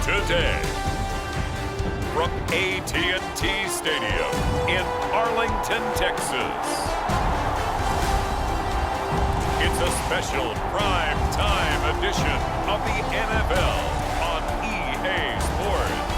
today. From AT&T Stadium in Arlington, Texas. It's a special prime time edition of the NFL on EA Sports.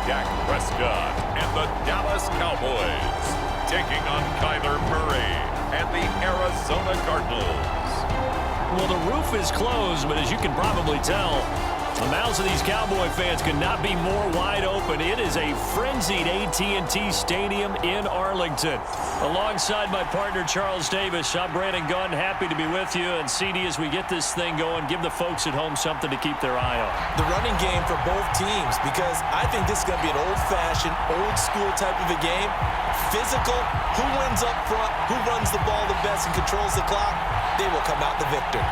Dak Prescott and the Dallas Cowboys taking on Kyler Murray and the Arizona Cardinals. Well, the roof is closed, but as you can probably tell, the mouths of these Cowboy fans could not be more wide open. It is a frenzied AT&T Stadium in Arlington. Alongside my partner, Charles Davis, I'm Brandon Gunn, happy to be with you. And CD, as we get this thing going, give the folks at home something to keep their eye on. The running game for both teams, because I think this is going to be an old-fashioned, old-school type of a game. Physical, who wins up front, who runs the ball the best and controls the clock, they will come out the victor.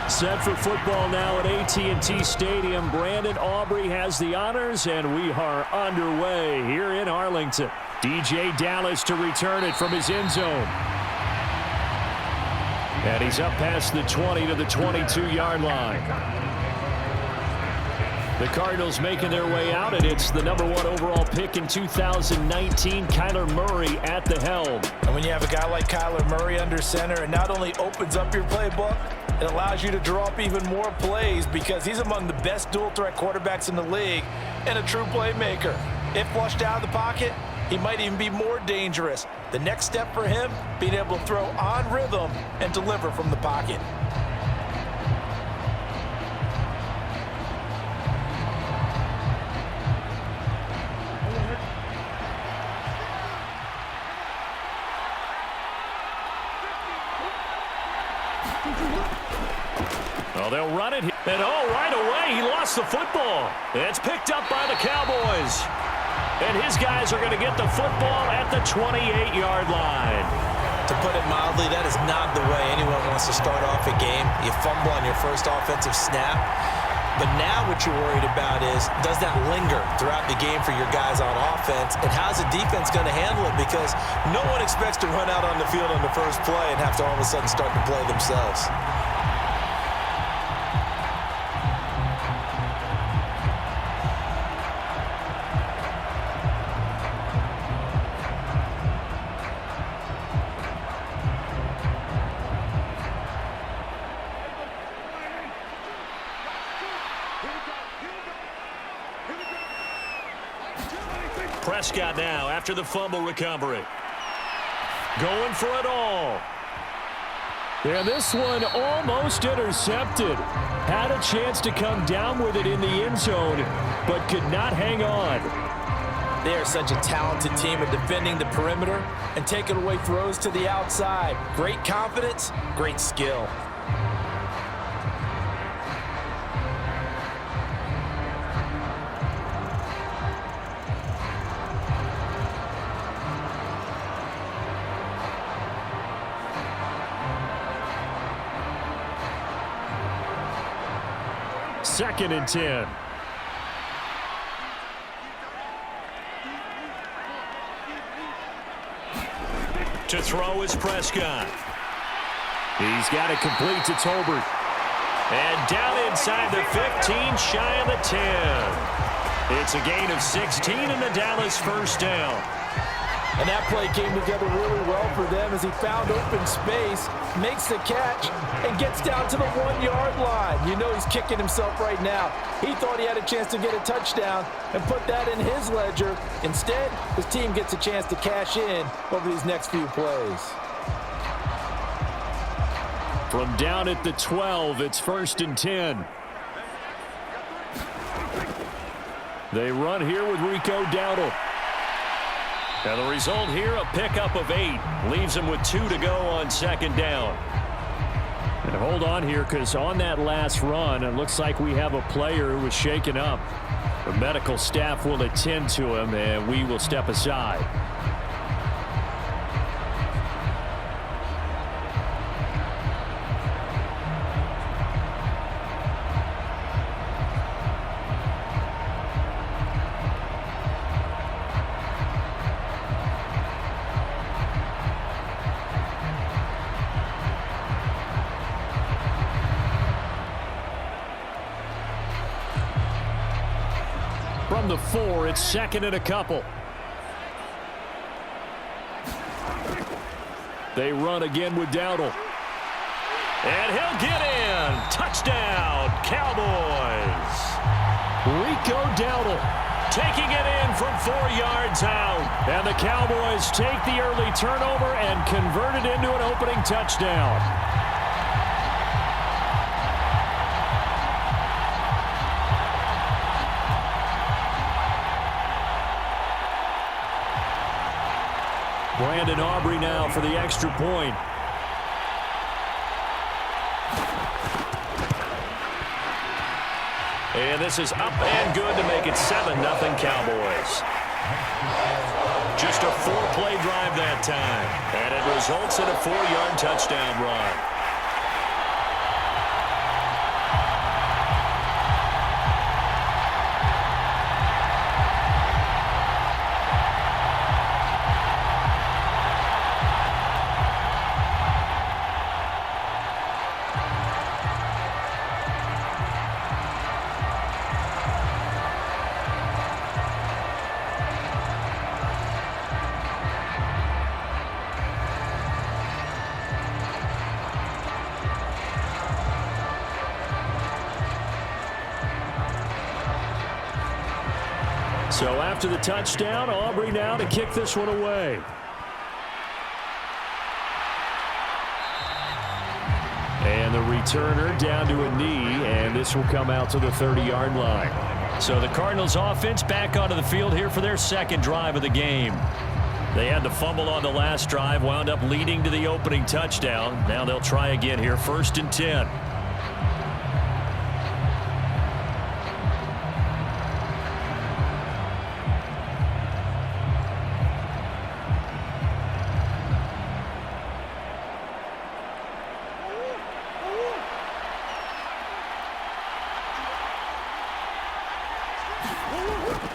Set for football now at AT&T Stadium. Brandon Aubrey has the honors, and we are underway here in Arlington. DJ Dallas to return it from his end zone. And he's up past the 20 to the 22-yard line. The Cardinals making their way out, and it's the #1 overall pick in 2019, Kyler Murray at the helm. And when you have a guy like Kyler Murray under center, it not only opens up your playbook, it allows you to draw up even more plays because he's among the best dual-threat quarterbacks in the league and a true playmaker. If flushed out of the pocket, he might even be more dangerous. The next step for him, being able to throw on rhythm and deliver from the pocket. Well, they'll run it. And right away, he lost the football. It's picked up by the Cowboys. And his guys are going to get the football at the 28-yard line. To put it mildly, that is not the way anyone wants to start off a game. You fumble on your first offensive snap. But now what you're worried about is, does that linger throughout the game for your guys on offense? And how's the defense going to handle it? Because no one expects to run out on the field on the first play and have to all of a sudden start to play themselves. Prescott now after the fumble recovery. Going for it all. And this one almost intercepted. Had a chance to come down with it in the end zone, but could not hang on. They are such a talented team at defending the perimeter and taking away throws to the outside. Great confidence, great skill. Second and 10. To throw is Prescott. He's got it complete to Tolbert. And down inside the 15, shy of the 10. It's a gain of 16 and the Dallas first down. And that play came together really well for them as he found open space, makes the catch, and gets down to the 1-yard line. You know he's kicking himself right now. He thought he had a chance to get a touchdown and put that in his ledger. Instead, his team gets a chance to cash in over these next few plays. From down at the 12, it's 1st and 10. They run here with Rico Dowdle. And the result here, a pickup of 8. Leaves them with 2 to go on 2nd down. And hold on here, because on that last run, it looks like we have a player who was shaken up. The medical staff will attend to him, and we will step aside. From the 4, it's 2nd and a couple. They run again with Dowdle. And he'll get in. Touchdown, Cowboys. Rico Dowdle taking it in from 4 yards out. And the Cowboys take the early turnover and convert it into an opening touchdown. Brandon Aubrey now for the extra point. And this is up and good to make it 7-0 Cowboys. Just a 4-play drive that time. And it results in a 4-yard touchdown run. So after the touchdown, Aubrey now to kick this one away. And the returner down to a knee, and this will come out to the 30-yard line. So the Cardinals offense back onto the field here for their 2nd drive of the game. They had the fumble on the last drive, wound up leading to the opening touchdown. Now they'll try again here, 1st and 10.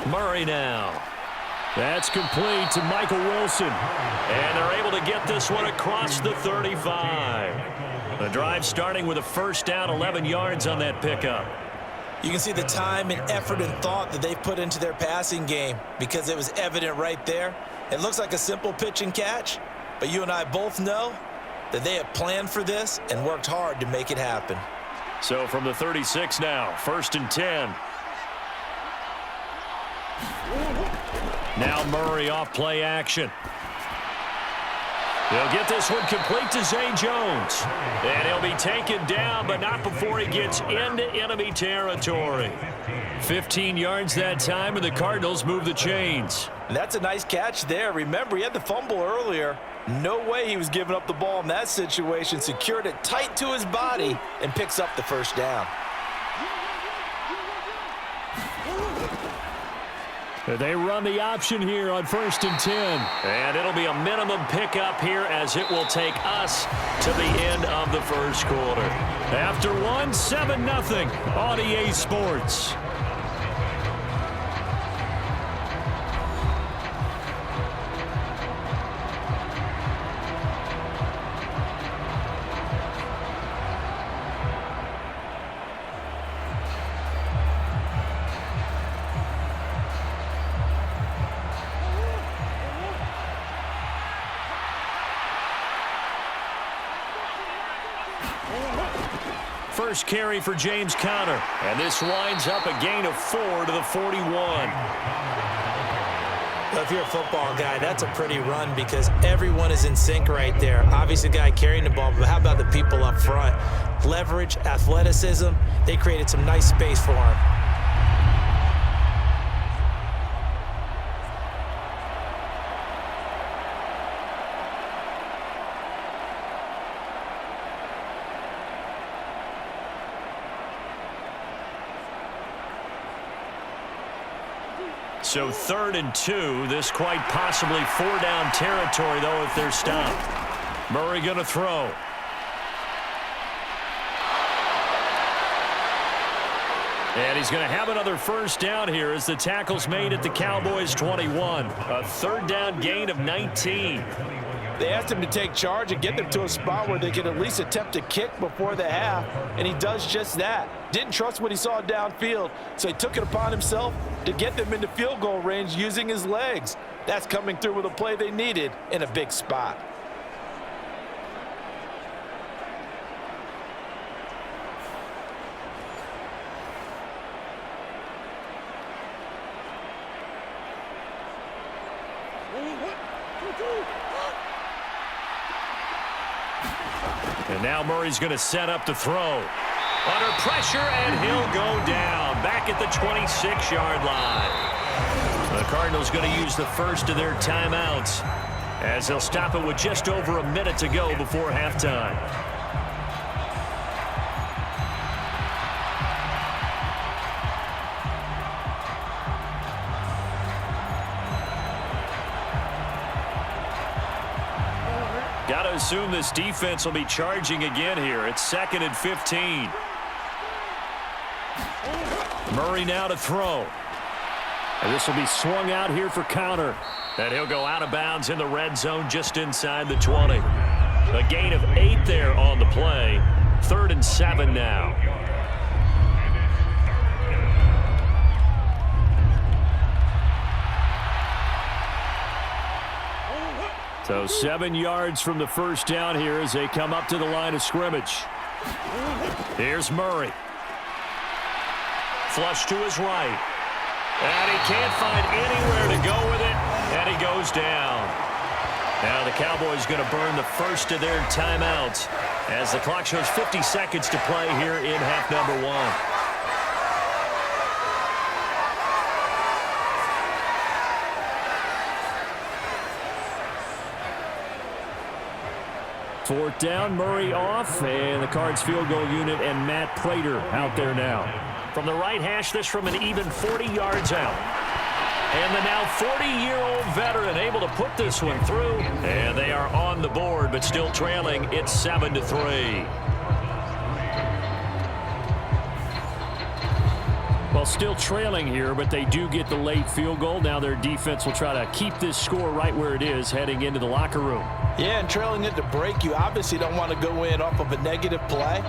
Murray now. That's complete to Michael Wilson. And they're able to get this one across the 35. The drive starting with a 1st down, 11 yards on that pickup. You can see the time and effort and thought that they've put into their passing game because it was evident right there. It looks like a simple pitch and catch, but you and I both know that they have planned for this and worked hard to make it happen. So from the 36 now, 1st and 10. Now Murray off play action. They'll get this one complete to Zay Jones. And he'll be taken down, but not before he gets into enemy territory. 15 yards that time, and the Cardinals move the chains. And that's a nice catch there. Remember, he had the fumble earlier. No way he was giving up the ball in that situation. Secured it tight to his body and picks up the 1st down. They run the option here on 1st and 10. And it'll be a minimum pickup here as it will take us to the end of the 1st quarter. After one, 7-0 on EA Sports. First carry for James Conner. And this winds up a gain of 4 to the 41. Well, if you're a football guy, that's a pretty run because everyone is in sync right there. Obviously, the guy carrying the ball, but how about the people up front? Leverage, athleticism, they created some nice space for him. So 3rd and 2. This quite possibly 4-down territory, though, if they're stopped. Murray going to throw. And he's going to have another first down here as the tackle's made at the Cowboys 21. A 3rd down gain of 19. They asked him to take charge and get them to a spot where they could at least attempt a kick before the half, and he does just that. Didn't trust what he saw downfield, so he took it upon himself to get them into field goal range using his legs. That's coming through with a play they needed in a big spot. And now Murray's going to set up to throw. Under pressure, and he'll go down. Back at the 26-yard line. The Cardinals going to use the first of their timeouts as they'll stop it with just over a minute to go before halftime. Got to assume this defense will be charging again here. It's 2nd and 15. Murray now to throw. And this will be swung out here for counter. And he'll go out of bounds in the red zone just inside the 20. A gain of 8 there on the play. 3rd and 7 now. So 7 yards from the first down here as they come up to the line of scrimmage. Here's Murray. Flush to his right. And he can't find anywhere to go with it. And he goes down. Now the Cowboys going to burn the first of their timeouts as the clock shows 50 seconds to play here in half number 1. 4th down, Murray off, and the Cards field goal unit and Matt Prater out there now. From the right hash, this from an even 40 yards out. And the now 40-year-old veteran able to put this one through. And they are on the board, but still trailing. It's 7-3. Well, still trailing here, but they do get the late field goal. Now their defense will try to keep this score right where it is heading into the locker room. Yeah, and trailing it to break, you obviously don't want to go in off of a negative play.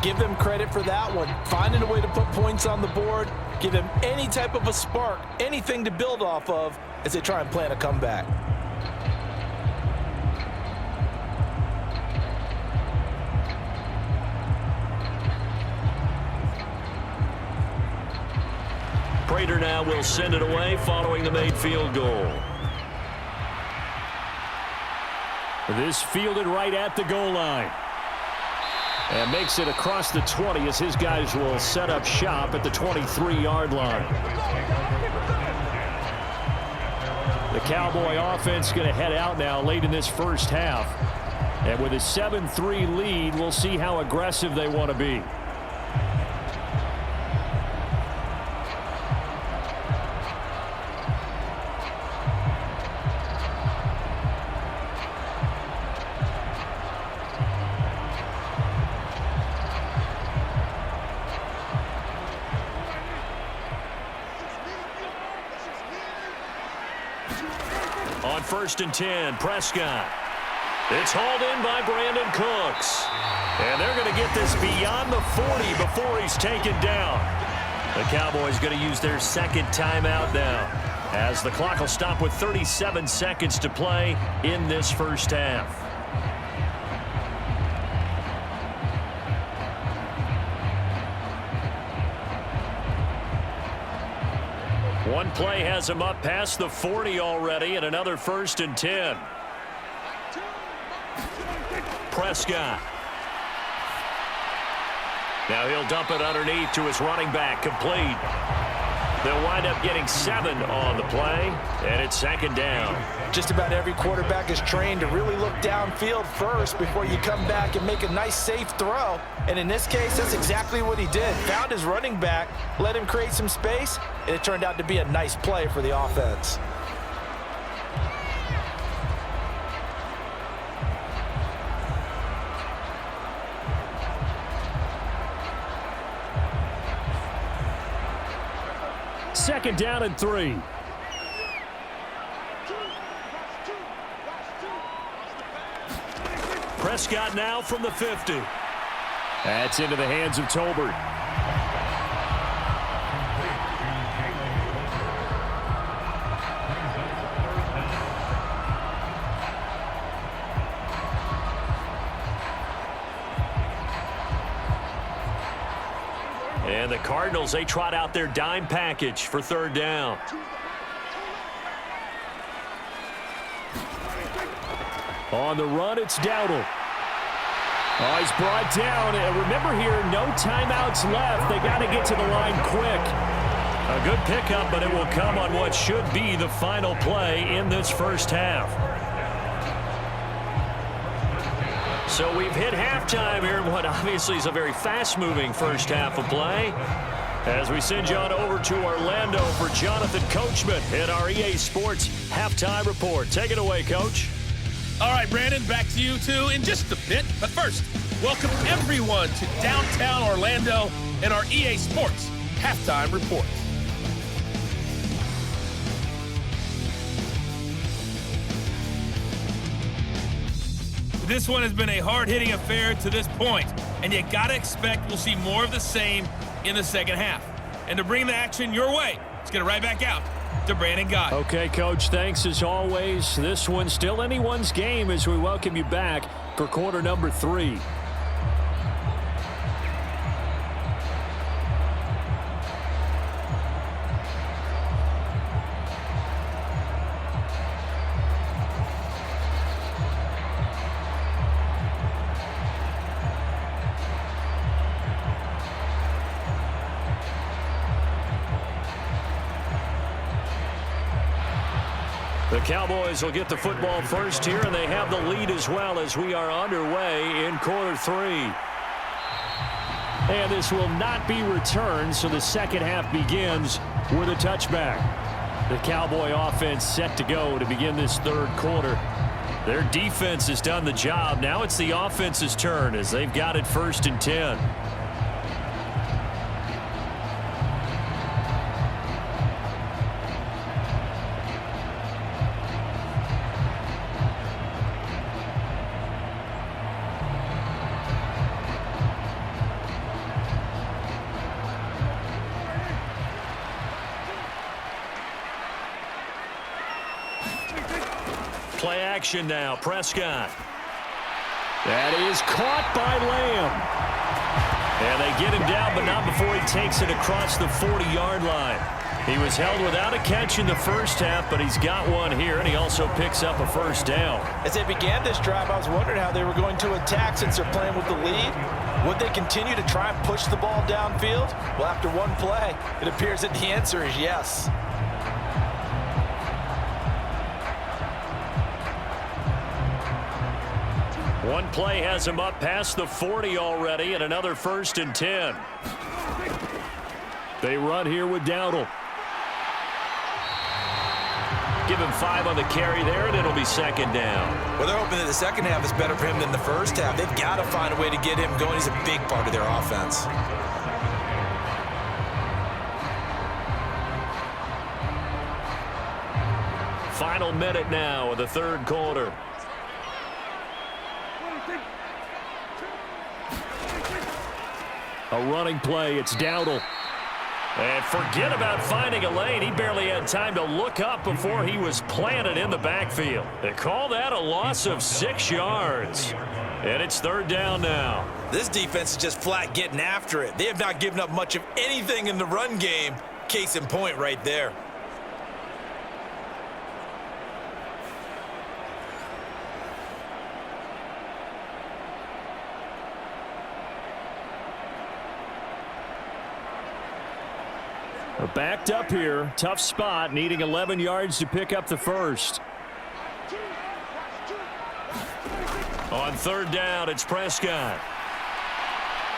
Give them credit for that one. Finding a way to put points on the board, give them any type of a spark, anything to build off of as they try and plan a comeback. Prater now will send it away following the made field goal. This fielded right at the goal line. And makes it across the 20 as his guys will set up shop at the 23-yard line. The Cowboy offense going to head out now late in this first half. And with a 7-3 lead, we'll see how aggressive they want to be. On 1st and 10, Prescott. It's hauled in by Brandon Cooks. And they're going to get this beyond the 40 before he's taken down. The Cowboys going to use their 2nd timeout now as the clock will stop with 37 seconds to play in this first half. One play has him up past the 40 already, and another 1st and 10. Prescott. Now he'll dump it underneath to his running back, complete. They'll wind up getting 7 on the play, and it's 2nd down. Just about every quarterback is trained to really look downfield first before you come back and make a nice, safe throw. And in this case, that's exactly what he did. Found his running back, let him create some space, and it turned out to be a nice play for the offense. Second down and 3. Prescott now from the 50. That's into the hands of Tolbert. And the Cardinals, they trot out their dime package for third down. On the run, it's Dowdle. Oh, he's brought down. And remember here, no timeouts left. They got to get to the line quick. A good pickup, but it will come on what should be the final play in this first half. So we've hit halftime here in what obviously is a very fast-moving first half of play. As we send you on over to Orlando for Jonathan Coachman in our EA Sports Halftime Report. Take it away, Coach. All right, Brandon, back to you two in just a bit. But first, welcome everyone to downtown Orlando and our EA Sports Halftime Report. This one has been a hard-hitting affair to this point, and you got to expect we'll see more of the same in the second half. And to bring the action your way, let's get it right back out to Brandon Guy. Okay, Coach, thanks as always. This one's still anyone's game as we welcome you back for quarter number 3. The Cowboys will get the football first here, and they have the lead as well as we are underway in quarter 3. And this will not be returned, so the second half begins with a touchback. The Cowboy offense set to go to begin this third quarter. Their defense has done the job. Now it's the offense's turn as they've got it 1st and 10. Play action now. Prescott. That is caught by Lamb. And they get him down, but not before he takes it across the 40-yard line. He was held without a catch in the first half, but he's got one here, and he also picks up a first down. As they began this drive, I was wondering how they were going to attack since they're playing with the lead. Would they continue to try and push the ball downfield? Well, after one play, it appears that the answer is yes. One play has him up past the 40 already, and another 1st and 10. They run here with Dowdle. Give him 5 on the carry there, and it'll be second down. Well, they're hoping that the second half is better for him than the first half. They've got to find a way to get him going. He's a big part of their offense. Final minute now of the third quarter. A running play. It's Dowdle. And forget about finding a lane. He barely had time to look up before he was planted in the backfield. They call that a loss of 6 yards. And it's third down now. This defense is just flat getting after it. They have not given up much of anything in the run game. Case in point right there. We're backed up here. Tough spot, needing 11 yards to pick up the first. On third down, it's Prescott.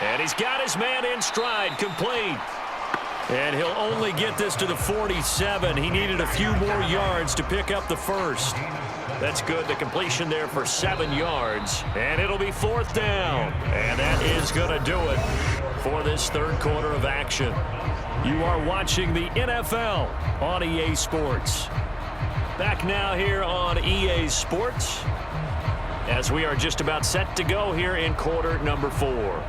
And he's got his man in stride, complete. And he'll only get this to the 47. He needed a few more yards to pick up the first. That's good. The completion there for 7 yards. And it'll be 4th down. And that is going to do it for this third quarter of action. You are watching the NFL on EA Sports. Back now here on EA Sports as we are just about set to go here in quarter number 4.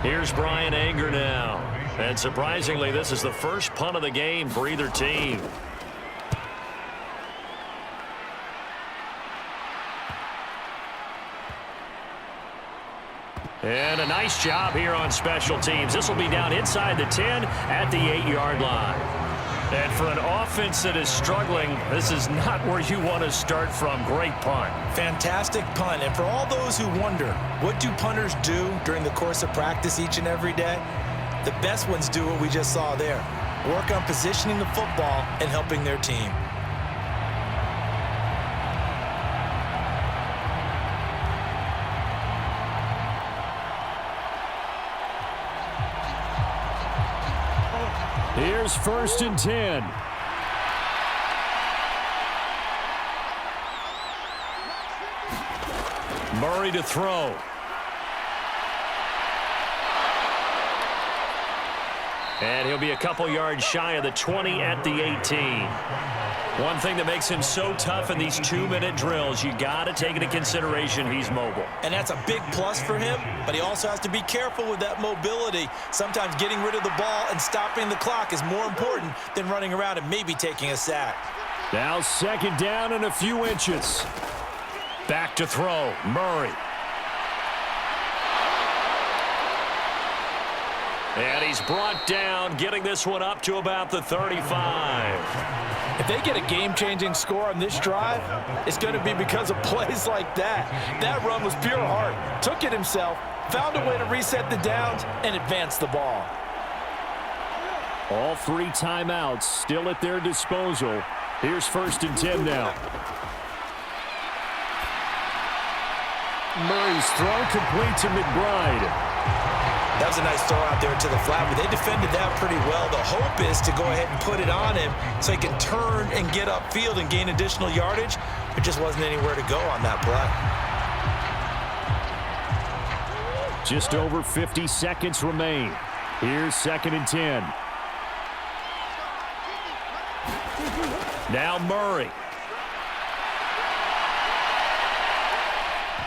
Here's Brian Anger now. And surprisingly, this is the first punt of the game for either team. And a nice job here on special teams. This will be down inside the 10 at the 8-yard line. And for an offense that is struggling, this is not where you want to start from. Great punt. Fantastic punt. And for all those who wonder, what do punters do during the course of practice each and every day? The best ones do what we just saw there. Work on positioning the football and helping their team. Here's 1st and 10. Murray to throw. And he'll be a couple yards shy of the 20 at the 18. One thing that makes him so tough in these 2-minute drills, you got to take into consideration he's mobile. And that's a big plus for him, but he also has to be careful with that mobility. Sometimes getting rid of the ball and stopping the clock is more important than running around and maybe taking a sack. Now 2nd down and a few inches. Back to throw, Murray. And he's brought down, getting this one up to about the 35. If they get a game-changing score on this drive, it's going to be because of plays like that. That run was pure heart. Took it himself, found a way to reset the downs, and advance the ball. All 3 timeouts still at their disposal. Here's 1st and 10 now. Murray's throw complete to McBride. That was a nice throw out there to the flat, but they defended that pretty well. The hope is to go ahead and put it on him so he can turn and get upfield and gain additional yardage. There just wasn't anywhere to go on that play. Just over 50 seconds remain. Here's 2nd and 10. Now Murray.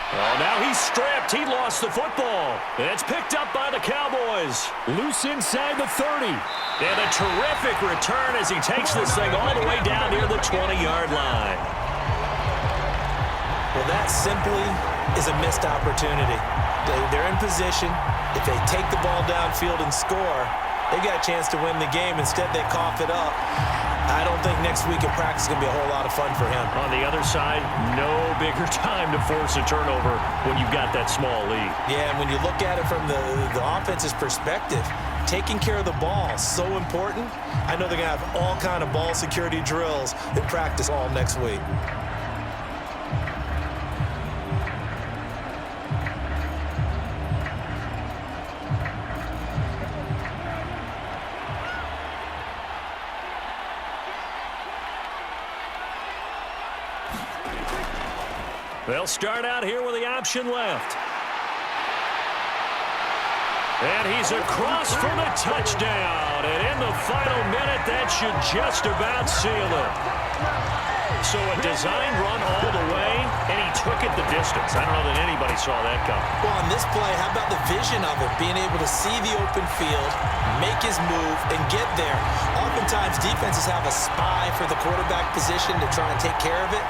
Oh, now he's stripped. He lost the football. And it's picked up by the Cowboys. Loose inside the 30. And a terrific return as he takes this thing all the way down near the 20-yard line. Well, that simply is a missed opportunity. They're in position. If they take the ball downfield and score, they got a chance to win the game. Instead, they cough it up. I don't think next week in practice is going to be a whole lot of fun for him. On the other side, no bigger time to force a turnover when you've got that small lead. Yeah, and when you look at it from the offense's perspective, taking care of the ball is so important. I know they're going to have all kind of ball security drills in practice all next week. They'll start out here with the option left. And he's across for the touchdown. And in the final minute, that should just about seal it. So a design run all the way, and he took it the distance. I don't know that anybody saw that coming. Well, on this play, how about the vision of it? Being able to see the open field, make his move, and get there. Oftentimes, defenses have a spy for the quarterback position to try and take care of it.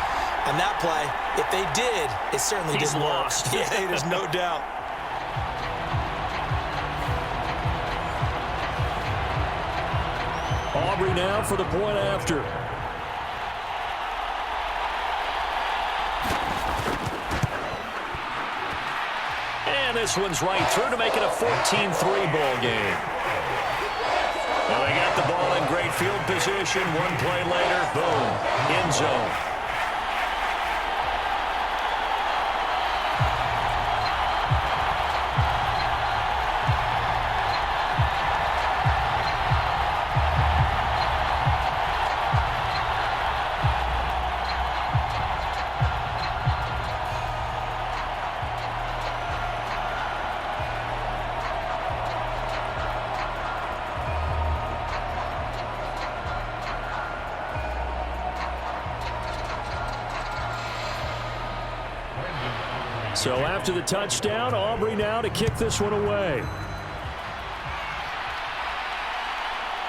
On that play, if they did, it certainly didn't work. Lost. Yeah, there's no doubt. Aubrey now for the point after. And this one's right through to make it a 14-3 ball game. Now they got the ball in great field position. One play later, boom, end zone. So after the touchdown, Aubrey now to kick this one away.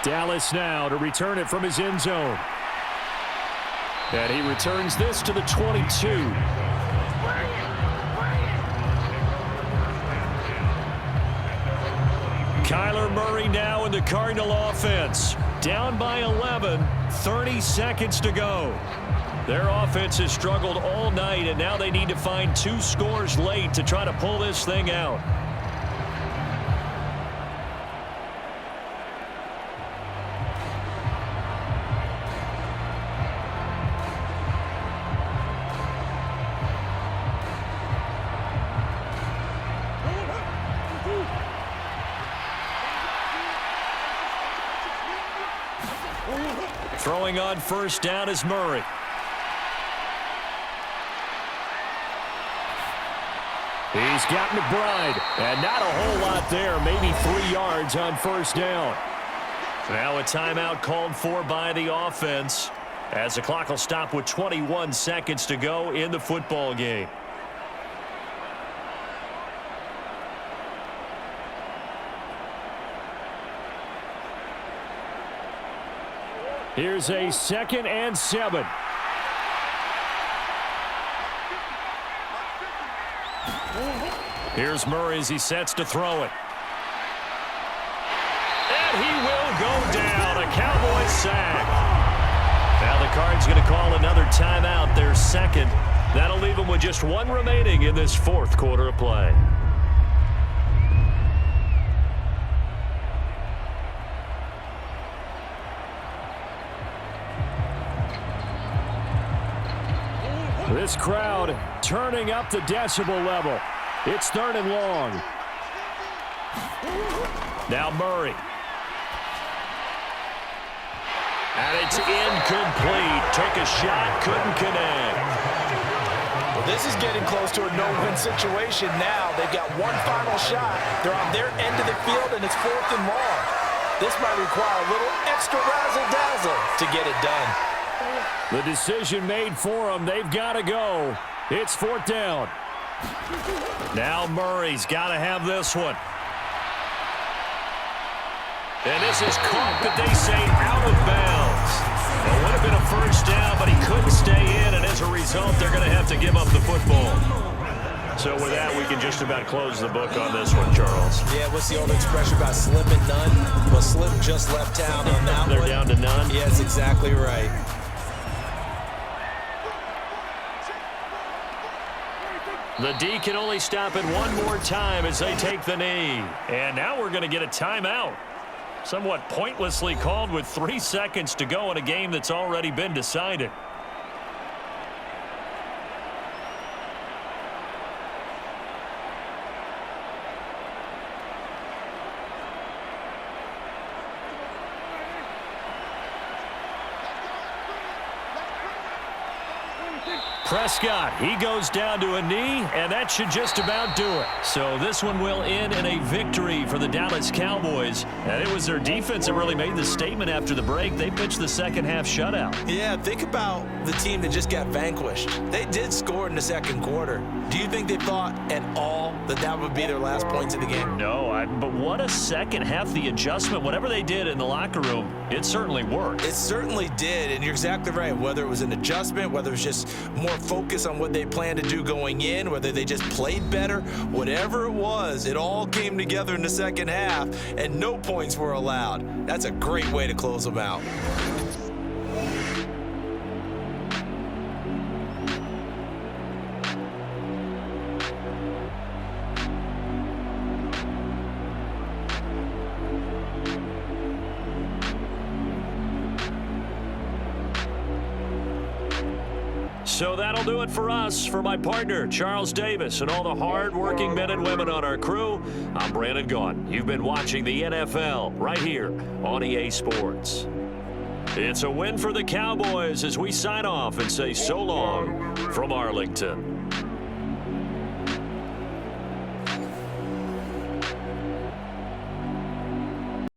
Dallas now to return it from his end zone. And he returns this to the 22. Kyler Murray now in the Cardinal offense. Down by 11, 30 seconds to go. Their offense has struggled all night, and now they need to find 2 scores late to try to pull this thing out. Throwing on first down is Murray. He's got McBride, and not a whole lot there, maybe 3 yards on first down. Now a timeout called for by the offense as the clock will stop with 21 seconds to go in the football game. Here's a 2nd and 7. Here's Murray as he sets to throw it. And he will go down. A Cowboys sack. Now the Cards going to call another timeout, their 2nd. That'll leave them with just 1 remaining in this 4th quarter of play. This crowd turning up the decibel level. It's 3rd and long. Now Murray. And it's incomplete. Took a shot, couldn't connect. Well, this is getting close to a no-win situation now. They've got one final shot. They're on their end of the field, and it's 4th and long. This might require a little extra razzle-dazzle to get it done. The decision made for them. They've got to go. It's 4th down. Now Murray's got to have this one. And this is caught, but they say out of bounds. It would have been a first down, but he couldn't stay in, and as a result, they're going to have to give up the football. So with that, we can just about close the book on this one, Charles. Yeah, what's the old expression about slim and none? Well, Slim just left town on that one. They're down to none? Yeah, that's exactly right. The D can only stop it one more time as they take the knee. And now we're going to get a timeout. Somewhat pointlessly called with 3 seconds to go in a game that's already been decided. Prescott, he goes down to a knee, and that should just about do it. So this one will end in a victory for the Dallas Cowboys. And it was their defense that really made the statement after the break. They pitched the second half shutout. Yeah, think about the team that just got vanquished. They did score in the 2nd quarter. Do you think they thought at all that that would be their last points of the game? No, but what a second half. The adjustment, whatever they did in the locker room, it certainly worked. It certainly did, and you're exactly right. Whether it was an adjustment, whether it was just more focus on what they planned to do going in, whether they just played better, whatever it was, it all came together in the second half, and no points were allowed. That's a great way to close them out. So that'll do it for us. For my partner, Charles Davis, and all the hard-working men and women on our crew, I'm Brandon Gaughan. You've been watching the NFL right here on EA Sports. It's a win for the Cowboys as we sign off and say so long from Arlington.